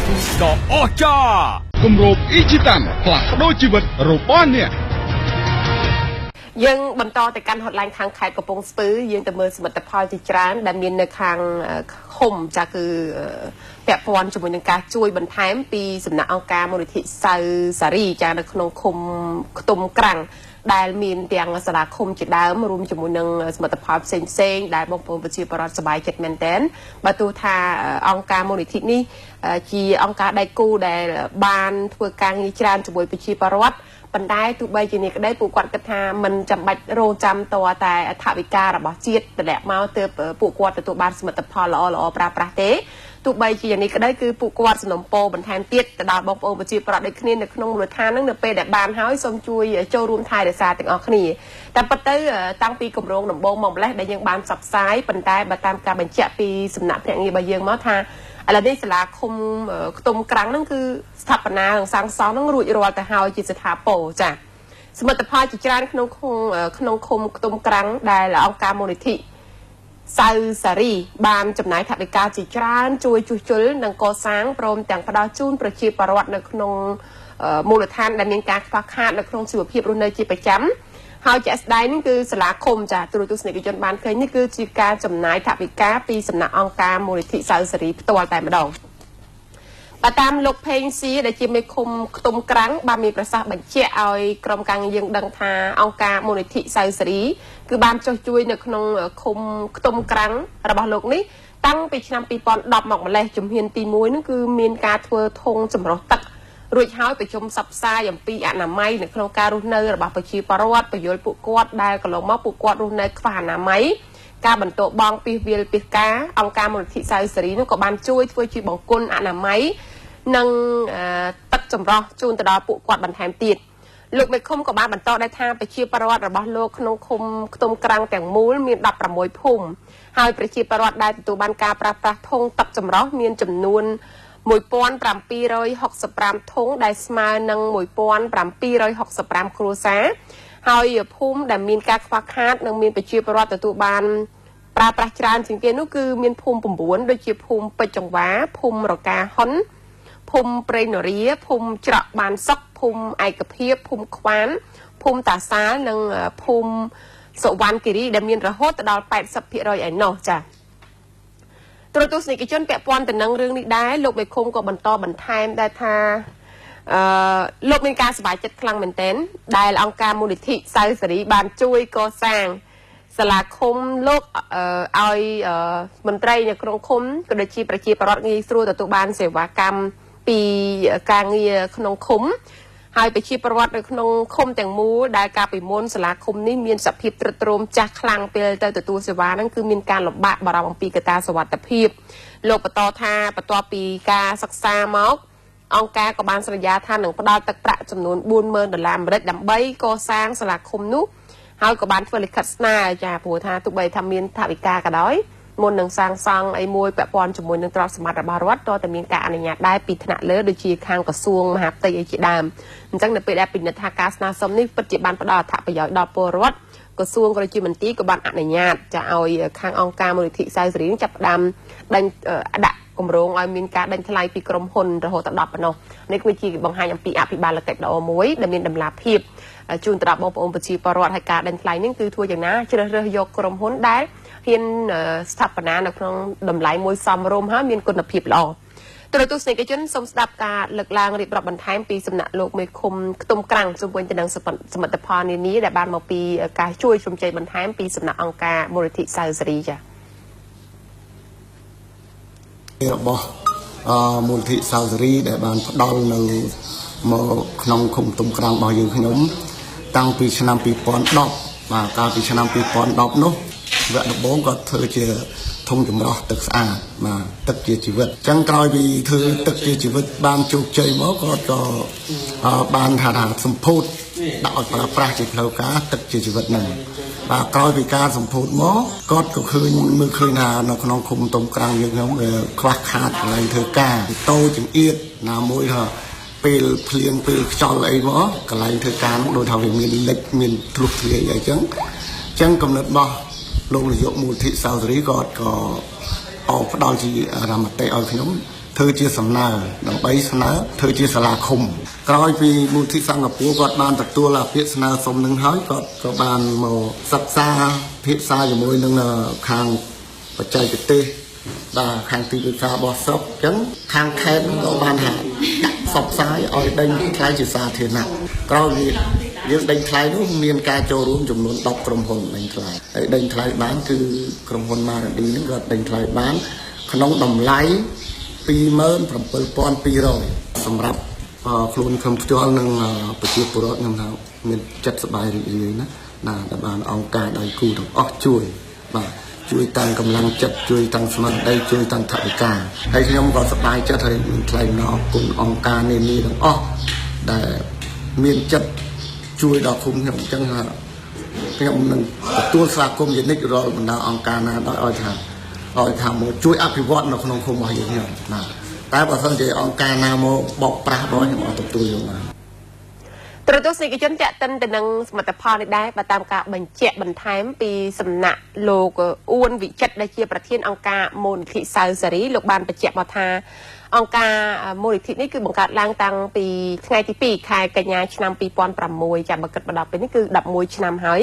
ដ៏អស្ចារ្យគម្របអ៊ីជីតានផ្លាស់ប្ដូរជីវិតរបស់អ្នកយើងបន្តទៅកាន់ហត់ឡាញខាងខេត្តកំពង់ស្ពឺយើងទៅមើលសមិទ្ធផលជាច្រើនដែលមាននៅខាងឃុំចាគឺពាក់ព័ន្ធជាមួយនឹងការជួយបន្ថែមពីសំណាក់អង្គការមូលនិធិសៅសារីចានៅក្នុងឃុំខ្ទុំក្រាំងដែលមានទាំងសាលាឃុំជាដើមរួមជាមួយនឹងសមិទ្ធផលផ្សេងៗដែលបងប្អូនប្រជាពលរដ្ឋសប្បាយចិត្តមែនទែនបើទោះថាអង្គការមូលនិធិនេះជាអង្គការដៃគូដែលបានធ្វើការងារច្រើនជាមួយប្រជាពលរដ្ឋប៉ុន្តែទោះបីជានេះក្តីពួកគាត់គិតថាមិនចាំបាច់រងចាំតតែថវិការបស់ជាតិតម្លាក់មកទើបពួកគាត់ទទួលបានសមិទ្ធផលល្អប្រើប្រាស់ទេទោះបីជាយ៉ាងនេះក្តីគឺពួកគាត់សំណូមពរបន្ថែមទៀតទៅដល់បងប្អូនប្រជាពលរដ្ឋដូចគ្នានៅក្នុងមូលដ្ឋានហ្នឹងនៅពេលដែលបានហើយសូមជួយចូលរួមថែរក្សាទាំងអស់គ្នាតែប៉ុន្តែតាំងពីគម្រោងដំបូងមកម្លេះដែលយើងបានផ្សព្វផ្សាយប៉ុន្តែបើតាមការបញ្ជាក់ពីសំណាក់ភ្នាក់ងាររបស់យើងមកថាឥឡូវនេះសាលាឃុំខ្ទុំក្រាំងហ្នឹងគឺស្ថាបនានិងសាងសង់ហ្នឹងរួចរាល់ទៅហើយជាស្ថាពរចាសមិទ្ធផលជាច្រើនក្នុងឃុំខ្ទុំក្រាំងដែលអង្គការមូលនិធិសៅសារីបានចំណាយថវិកាជាច្រើនជួយជួសជុលនិងកសាងព្រមទាំងផ្ដល់ជូនប្រជាពលរដ្ឋនៅក្នុងមូលដ្ឋានដែលមានការខ្វះខាតនៅក្នុងជីវភាពរស់នៅជាប្រចាំហើយជាក់ស្ដែងនេះគឺសាលាឃុំចាទូរទស្សនិកជនបានឃើញនេះគឺជាការចំណាយថវិកាពីសំណាក់អង្គការមូលនិធិសៅសារីផ្ទាល់តែម្ដងបើតាមលោកភេងស៊ីដែលជាមេឃុំខ្ទុំក្រាំងបានមានប្រសាសន៍បញ្ជាក់ឲ្យក្រុមការងារយើងដឹងថាអង្គការមូលនិធិសៅសារីគឺបានចុះជួយនៅក្នុងឃុំខ្ទុំក្រាំងរបស់លោកនេះតាំងពីឆ្នាំ2010មកម្លេះជំហានទី1នោះគឺមានការធ្វើធុងចម្រោះទឹករួចហើយប្រជុំសព្វផ្សាយអំពីអនាម័យនៅក្នុងការរស់នៅរបស់ប្រជាពលរដ្ឋបញ្យល់ពួកគាត់ដែលកន្លងមកពួកគាត់រស់នៅខ្វះអនាម័យការបន្តបងពីវិលពីការអង្គការមូលនិធិសៅសារីនោះក៏បានជួយធ្វើជាបង្គន់អនាម័យនិងទឹកចម្រោះជូនទៅដល់ពួកគាត់បន្ថែមទៀតលោកមេឃុំក៏បានបន្តដែរថាប្រជាពលរដ្ឋរបស់លោកក្នុងឃុំខ្ទុំក្រាំងទាំងមូលមាន16ភូមិហើយប្រជាពលរដ្ឋដែលទទួលបានការប្រើប្រាស់ធុងទឹកចម្រោះមានចំនួន1765ធុងដែលស្មើនឹង1765គ្រួសារហើយភូមិដែលមានការខ្វះខាតនិងមានប្រជាពលរដ្ឋទទួលបានប្រើប្រាស់ច្រើនជាងគេនោះគឺមានភូមិ9ដូចជាភូមិពេជ្រចង្វាភូមិរកាហុនភូមិព្រៃនរាភូមិច្រកបានសុកភូមិឯកភាពភូមិខ្វានភូមិតាសាលនិងភូមិសុវណ្ណគិរីដែលមានរហូតដល់ 80% ឯណោះចាទូរទស្សនិកជនពាក់ព័ន្ធទៅនឹងរឿងនេះដែរលោកមេឃុំក៏បន្តបន្ថែមដែរថាលោកមានការសប្បាយចិត្តខ្លាំងមែនទែនដែលអង្គការមូលនិធិសៅសារីបានជួយកសាងសាលាឃុំលោកឲ្យមន្ត្រីនៅក្នុងឃុំក៏ដូចជាប្រជាពលរដ្ឋងាយស្រួលទទួលបានសេវាកម្មពីការងារក្នុងឃុំហើយប្រជាពលរដ្ឋនៅក្នុងឃុំទាំងមូលដែលកាលពីមុនសាលាឃុំនេះមានសភាពទ្រុឌទ្រោមចាស់ខ្លាំងពេលទៅទទួលសេវាហ្នឹងគឺមានការលំបាកបារម្ភអំពីកត្តាសុវត្ថិភាពលោកបន្តថាបន្ទាប់ពីការសិក្សាមកអង្គការក៏បានសន្យាថានឹងផ្ដល់ទឹកប្រាក់ចំនួន$40,000ដើម្បីកសាងសាលាឃុំនោះហើយក៏បានធ្វើលិខិតស្នើចាព្រោះថាទោះបីថាមានថវិកាក៏ដោយមុននឹងសាងសង់អីមួយពាក់ព័ន្ធជាមួយនឹងទ្រព្យសម្បត្តិរបស់រដ្ឋតើតែមានការអនុញ្ញាតដែរពីថ្នាក់លើដូចជាខាងក្រសួងមហាផ្ទៃអីជាដើមអញ្ចឹងនៅពេលដែលពិនិត្យថាការស្នើសុំនេះពិតជាបានផ្ដល់អត្ថប្រយោជន៍ដល់ពលរដ្ឋក្រសួងក៏ដូចជាមន្ទីរក៏បានអនុញ្ញាតចាឲ្យខាងអង្គការមូលនិធិសៅសារីចាប់ផ្ដើមដាក់គម្រោងឲ្យមានការដេញថ្លៃពីក្រុមហ៊ុនរហូតដល់10ប៉ុណ្ណោះនេះគឺជាបង្ហាញអំពីអភិបាលកិច្ចល្អមួយដែលមានតម្លាភាពជូនទៅដល់បងប្អូនប្រជាពលរដ្ឋហើយការដេញថ្លៃនេះគឺធ្វើយ៉ាងណាជ្រើសរើសយកក្រុមហ៊ុនដែលហ៊ានស្ថាបនានៅក្នុងតម្លៃមួយសមរម្យហើយមានគុណភាពល្អទូរទស្សនិកជនសូមស្ដាប់ការលើកឡើងរៀបរាប់បន្ថែមពីសំណាក់លោកមេឃុំខ្ទុំក្រាំងជុំវិញទៅនឹងសមិទ្ធផលនានាដែលបានមកពីការជួយជំរុញបន្ថែមពីសំណាក់អង្គការមូលនិធិសៅសារីចារបស់មូលនិធិសៅសារីដែលបានផ្ដល់នៅមកក្នុងឃុំខ្ទុំក្រាំងរបស់យើងខ្ញុំតាំងពីឆ្នាំ2010បាទកាលពីឆ្នាំ2010នោះវគ្គដំបូងគាត់ធ្វើជាធុងចម្រោះទឹកស្អាតបាទទឹកជាជីវិតអញ្ចឹងក្រោយពីធ្វើទឹកជាជីវិតបានជោគជ័យមកគាត់ក៏បានថាសម្ពោធដាក់ឲ្យប្រើប្រាស់ជាផ្លូវការទឹកជាជីវិតហ្នឹងបាទក្រោយពីការសម្ពោធមកគាត់ក៏ឃើញមើលឃើញថានៅក្នុងឃុំខ្ទុំក្រាំងយើងខ្ញុំខ្វះខាតកន្លែងធ្វើការតូចង្អៀតណាមួយថាពេលភ្លៀងពេលខ្យល់អីមកកន្លែងធ្វើការនោះដូចថាវាមានលិចមានធ្លុះធ្លាយអីចឹងកំណត់របស់លោកនាយកមូលនិធិសៅសារីក៏ផ្ដល់ជារមតិឲ្យខ្ញុំ ធ្វើជាសំណើដើម្បីស្នើធ្វើជាសាលាឃុំក្រោយពីមូលនិធិសង្ឃពូគាត់បានទទួលពាក្យស្នើសុំនឹងហើយគាត់ក៏បានមកសិក្សាភាសាជាមួយនឹងខាងបច្ចេកទេសបាទខាងទីពឹក្សារបស់ស្រុកអញ្ចឹងខាងខេត្តក៏បានដាក់ផ្សព្វផ្សាយឲ្យដេញថ្លៃជាសាធារណៈក្រោយយើងដេញថ្លៃនោះមានការចូលរួមចំនួន10ក្រុមហ៊ុនដេញថ្លៃហើយដេញថ្លៃបានគឺក្រុមហ៊ុន Maradi ហ្នឹងក៏ដេញថ្លៃបានក្នុងតម្លៃ 27,200 សម្រាប់ខ្លួនខ្ញុំផ្ទាល់នឹងប្រជាពលរដ្ឋខ្ញុំថាមានចិត្តសប្បាយរីករាយណាដែលបានអង្គការដៃគូទាំងអស់ជួយបាទជួយតាំងកម្លាំងចិត្តជួយតាំងស្មារតីជួយតាំងថវិកាហើយខ្ញុំក៏សប្បាយចិត្តហើយមានថ្លែងអរគុណអង្គការនានាទាំងអស់ដែលមានចិត្តជួយដល់គុំខ្ញុំអញ្ចឹងខ្ញុំនឹងទទួលស្វាគមន៍ជានិច្ចរាល់បណ្ដាអង្គការណាដោយឲ្យថាមកជួយអភិវឌ្ឍនៅក្នុងគុំរបស់យើងណាតែបើសិនជាអង្គការណាមកបោកប្រាស់បងខ្ញុំអត់ទទួលយកបានទស្សនិកជនតាក់ទិនទៅនឹងសមិទ្ធផលនេះដែរបើតាមការបញ្ជាក់បន្ថែមពីសំណាក់លោកអ៊ួនវិចិត្រដែលជាប្រធានអង្គការមូលនិធិសៅសេរីលោកបានបញ្ជាក់មកថាអង្គការមូលនិធិនេះគឺបង្កើតឡើងតាំងពីថ្ងៃទី2ខែកញ្ញាឆ្នាំ2006ចាំបើគិតមកដល់ពេលនេះគឺ11ឆ្នាំហើយ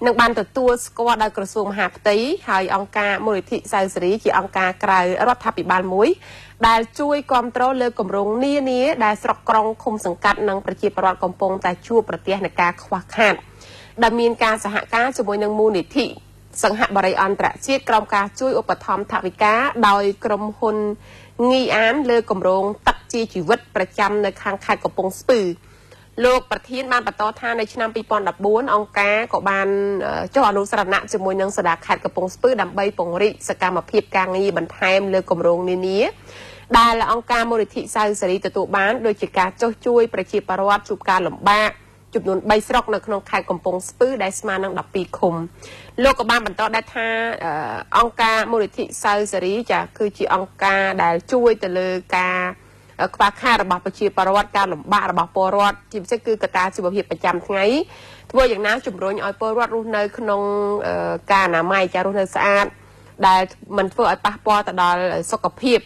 នឹងបានទទួលស្គាល់ដោយក្រសួងមហាផ្ទៃហើយអង្គការមូលនិធិសៅសេរីជាអង្គការក្រៅរដ្ឋាភិបាលមួយដែលជួយគ្រប់គ្រងលើគម្រោងនានាដែលស្រុកក្រុងឃុំសង្កាត់និងប្រជាពលរដ្ឋកំពុងតែជួបប្រទះនឹងការខ្វះខាតដែលមានការសហការជាមួយនឹងមូលនិធិសង្ហបរិយអន្តរជាតិក្រោមការជួយឧបត្ថម្ភថវិកាដោយក្រុមហ៊ុនងីអានលើគម្រោងទឹកជាជីវិតប្រចាំនៅខាងខេត្តកំពង់ស្ពឺលោកប្រធានបានបន្តថានៅឆ្នាំ2014អង្គការក៏បានចុះអនុសារណៈជាមួយនឹងសាលាខេត្តកំពង់ស្ពឺដើម្បីពង្រីកសកម្មភាពការងារបន្ថែមលើគម្រោងនានាដែលអង្គការមូលនិធិសៅសេរីទទួលបានដោយជាការចុះជួយប្រជាពលរដ្ឋជួបការលំបាកចំនួន3ស្រុកនៅក្នុងខេត្តកំពង់ស្ពឺដែលស្មើនឹង12ឃុំលោកក៏បានបន្តដែរថាអង្គការមូលនិធិសៅសេរីគឺជាអង្គការដែលជួយទៅលើការខ្វះខាតរបស់ប្រជាពលរដ្ឋការលំបាករបស់ពលរដ្ឋជាពិសេសគឺកត្តាជីវភាពប្រចាំថ្ងៃធ្វើយ៉ាងណាជំរុញឲ្យពលរដ្ឋរស់នៅក្នុងការអនាម័យរស់នៅស្អាតដែលមិនធ្វើឲ្យប៉ះពាល់ទៅដល់សុខភាព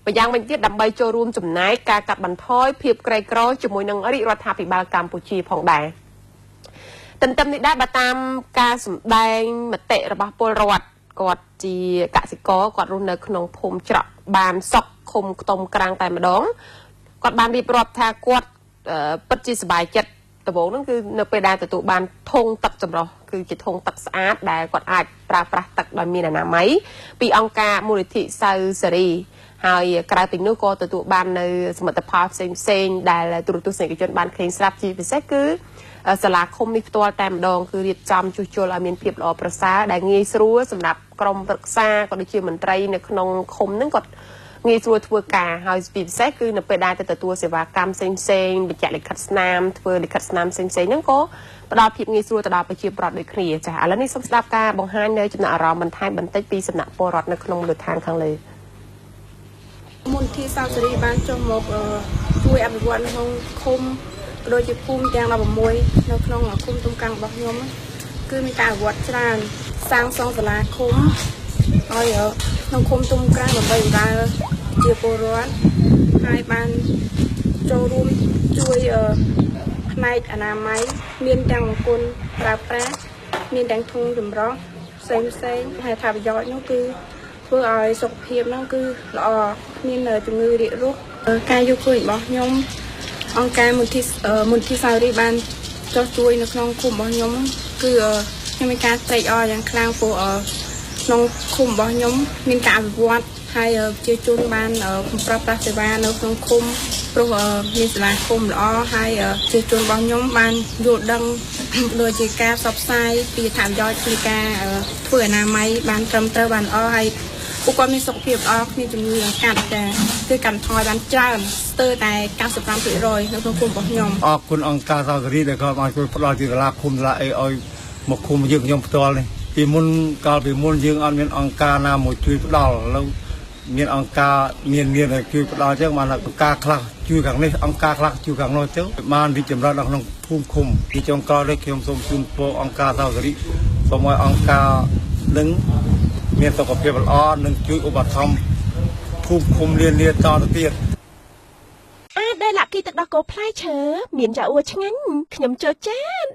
ម្យ៉ាងវិញទៀតដើម្បីចូលរួមចំណែកការកាត់បន្ថយភាពក្រីក្រជាមួយនឹងរាជរដ្ឋាភិបាលកម្ពុជាផងដែរទន្ទឹមនេះដែរបើតាមការសម្ដែងមតិរបស់ពលរដ្ឋគាត់ជាកសិករគាត់រស់នៅក្នុងភូមិច្រកបានសុកឃុំខ្ទុំក្រាំងតែម្ដងគាត់បានរៀបរាប់ថាគាត់ពិតជាសប្បាយចិត្តដំបូងហ្នឹងគឺនៅពេលដែលទទួលបានធុងទឹកចម្រោះគឺជាធុងទឹកស្អាតដែលគាត់អាចប្រើប្រាស់ទឹកដោយមានអនាម័យពីអង្គការមូលនិធិសៅសេរីហើយក្រៅពីនោះក៏ទទួលបាននៅសមិទ្ធផលផ្សេងៗដែលទូរទស្សនិកជនបានឃើញស្រាប់ជាពិសេសគឺសាលាឃុំនេះផ្ទាល់តែម្ដងគឺរៀបចំជួសជុលឲ្យមានភាពល្អប្រសើរដែលងាយស្រួលសម្រាប់ក្រុមប្រឹក្សាក៏ដូចជាមន្ត្រីនៅក្នុងឃុំហ្នឹងគាត់ងាយស្រួលធ្វើការហើយពិសេសគឺនៅពេលដែលទៅទទួលសេវាកម្មផ្សេងៗបញ្ជាក់លិខិតស្នាមធ្វើលិខិតស្នាមផ្សេងៗហ្នឹងក៏ផ្ដល់ភាពងាយស្រួលទៅដល់ប្រជាពលរដ្ឋដូចគ្នាចា៎ឥឡូវនេះសូមស្ដាប់ការបង្ហាញនៅចំណាក់អារម្មណ៍បន្ថែមបន្តិចពីសំណាក់ពលរដ្ឋនៅក្នុងមូលដ្ឋានខាងលើមន្ទីរសៅសេរីបានចុះមកជួយអភិវឌ្ឍក្នុងឃុំក៏ដូចជាភូមិទាំង16នៅក្នុងឃុំទំកាំងរបស់ខ្ញុំគឺមានការអភិវឌ្ឍច្រើនសាងសង់សាលាឃុំហើយក្នុងឃុំទំកាំងដើម្បីបម្រើជាពលរដ្ឋហើយបានចូលរួមជួយផ្នែកអនាម័យមានទាំងបង្គន់ប្រើប្រាស់មានទាំងធុងចម្រោះផ្សេងហើយថាប្រយោជន៍នោះគឺធ្វើឲ្យសុខភាពហ្នឹងគឺល្អមានជំងឺរាគរូសការយកឃើញរបស់ខ្ញុំអង្គការមន្ទីរសៅរីបានចុះជួយនៅក្នុងឃុំរបស់ខ្ញុំគឺខ្ញុំមានការត្រេកអរយ៉ាងខ្លាំងព្រោះក្នុងឃុំរបស់ខ្ញុំមានការអភិវឌ្ឍហើយប្រជាជនបានប្រើប្រាស់សេវានៅក្នុងឃុំព្រោះមានសាលាឃុំល្អហើយប្រជាជនរបស់ខ្ញុំបានយល់ដឹងដូចជាការផ្សព្វផ្សាយពីថាប្រយោជន៍ពីការធ្វើអនាម័យបានត្រឹមត្រូវបានល្អហើយពួកគាត់មានសុខភាពល្អគ្នាជំងឺកាត់តែគឺកាត់ថយបានច្រើនស្ទើរតែ 95% នៅក្នុងឃុំរបស់ខ្ញុំអរគុណអង្គការសៅសេរីដែលគាត់បានជួយផ្ដល់ជាសាលាឃុំសាលាអីឲ្យមកឃុំយើងខ្ញុំផ្ទាល់នេះពីមុនកាលពីមុនយើងអត់មានអង្គការណាមកជួយផ្ដល់ឥឡូវមានអង្គការមានជួយផ្ដល់ចឹងបានអង្គការខ្លះជួយខាងនេះអង្គការខ្លះជួយខាងនោះចឹងបានរីកចម្រើនដល់ក្នុងភូមិឃុំពីចុងក្រោយនេះខ្ញុំសូមជូនពរអង្គការសៅសេរីសូមឲ្យអង្គការនឹងមានសុខភាពល្អនិងជួយឧបត្ថម្ភភ คุมเรียนต่อទៀត ได้หลักกี่ตักดอกโกพลายเชอเมียนจะอวดงั้นขยำเจอจ้าน